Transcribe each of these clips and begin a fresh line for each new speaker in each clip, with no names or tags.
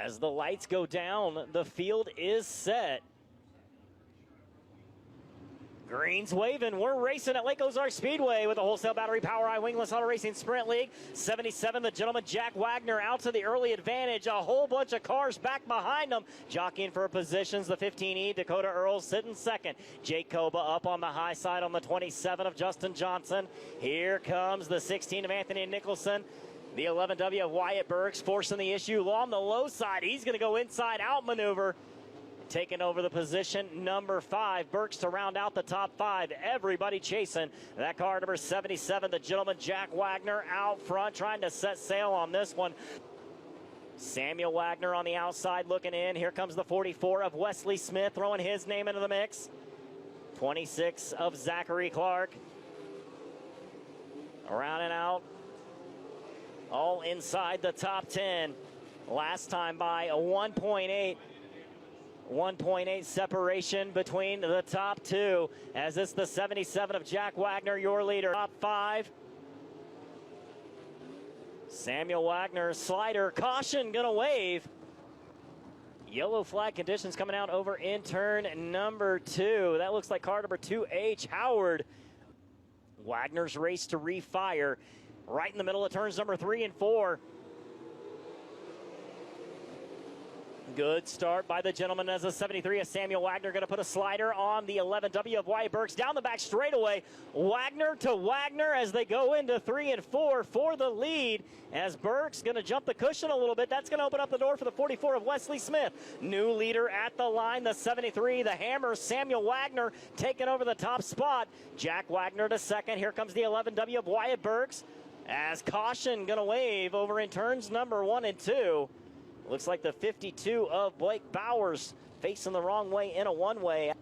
As the lights go down, the field is set. Green's waving. We're racing at Lake Ozark Speedway with the wholesale battery POWRi Wingless Auto Racing Sprint League. 77, the gentleman Jack Wagner out to the early advantage. A whole bunch of cars back behind them. Jockeying for positions, the 15E, Dakota Earls sitting second. Jake Koba up on the high side on the 27 of Justin Johnson. Here comes the 16 of Anthony Nicholson. The 11W of Wyatt Burks forcing the issue on the low side. He's going to go inside out maneuver. Taking over the position, number 5. Burks to round out the top 5. Everybody chasing that car, number 77, the gentleman Jack Wagner out front, trying to set sail on this one. Samuel Wagner on the outside looking in. Here comes the 44 of Wesley Smith, throwing his name into the mix. 26 of Zachary Clark. Rounding out. All inside the top 10. Last time by a 1.8 separation between the top 2, as it's the 77 of Jack Wagner, your leader. Top 5. Samuel Wagner, slider, caution, gonna wave. Yellow flag conditions coming out over in turn number 2. That looks like car number 2H, Howard. Wagner's race to refire right in the middle of turns number 3 and 4. Good start by the gentleman as a 73 of Samuel Wagner. Going to put a slider on the 11W of Wyatt Burks. Down the back straightaway. Wagner to Wagner as they go into 3 and 4 for the lead. As Burks going to jump the cushion a little bit. That's going to open up the door for the 44 of Wesley Smith. New leader at the line, the 73, the hammer, Samuel Wagner taking over the top spot. Jack Wagner to second. Here comes the 11W of Wyatt Burks. As caution going to wave over in turns number 1 and 2. Looks like the 52 of Blake Bowers facing the wrong way in a one-way.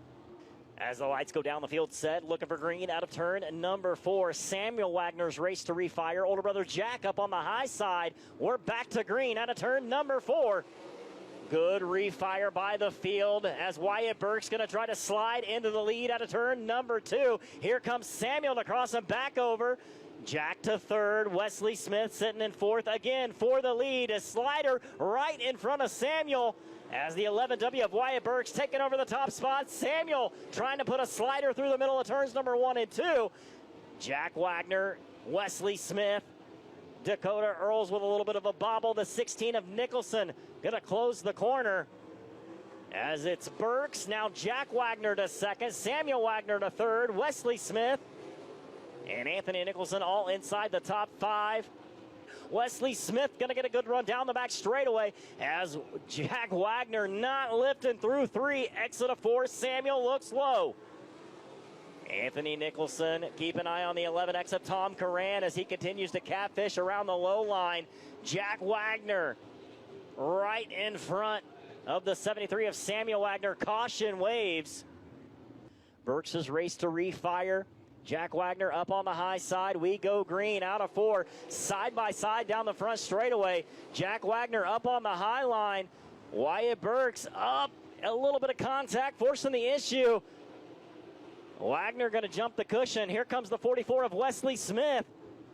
As the lights go down the field set, looking for green out of turn number 4. Samuel Wagner's race to refire. Older brother Jack up on the high side. We're back to green out of turn number 4. Good refire by the field as Wyatt Burks going to try to slide into the lead out of turn number 2. Here comes Samuel to cross him back over. Jack to third, Wesley Smith sitting in 4th again for the lead. A slider right in front of Samuel as the 11W of Wyatt Burks taking over the top spot. Samuel trying to put a slider through the middle of turns number 1 and 2. Jack Wagner, Wesley Smith, Dakota Earls with a little bit of a bobble. The 16 of Nicholson going to close the corner. As it's Burks, now Jack Wagner to second, Samuel Wagner to third, Wesley Smith, and Anthony Nicholson all inside the top 5. Wesley Smith going to get a good run down the back straightaway as Jack Wagner not lifting through 3. Exit of 4. Samuel looks low. Anthony Nicholson, keep an eye on the 11X of Tom Curran as he continues to catfish around the low line. Jack Wagner right in front of the 73 of Samuel Wagner. Caution waves. Burks' race to refire. Jack Wagner up on the high side. We go green out of 4. Side by side down the front straightaway. Jack Wagner up on the high line. Wyatt Burks up. A little bit of contact forcing the issue. Wagner going to jump the cushion. Here comes the 44 of Wesley Smith.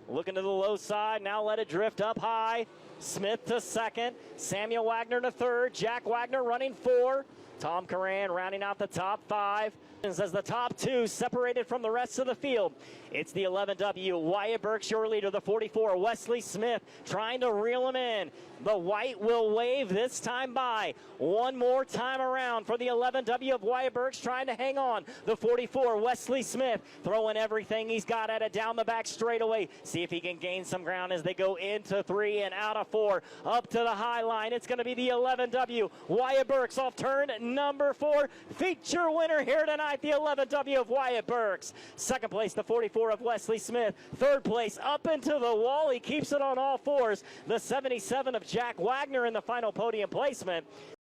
Looking to the low side. Now let it drift up high. Smith to second. Samuel Wagner to third. Jack Wagner running 4. Tom Curran rounding out the top 5. As the top 2 separated from the rest of the field. It's the 11W, Wyatt Burks, your leader, the 44, Wesley Smith, trying to reel him in. The white will wave this time by. One more time around for the 11W of Wyatt Burks, trying to hang on. The 44, Wesley Smith, throwing everything he's got at it down the back straightaway. See if he can gain some ground as they go into 3 and out of 4. Up to the high line, it's going to be the 11W, Wyatt Burks off turn number 4. Feature winner here tonight, the 11W of Wyatt Burks. Second place, the 44 of Wesley Smith. Third place, up into the wall. He keeps it on all 4s. The 77 of Jack Wagner in the final podium placement.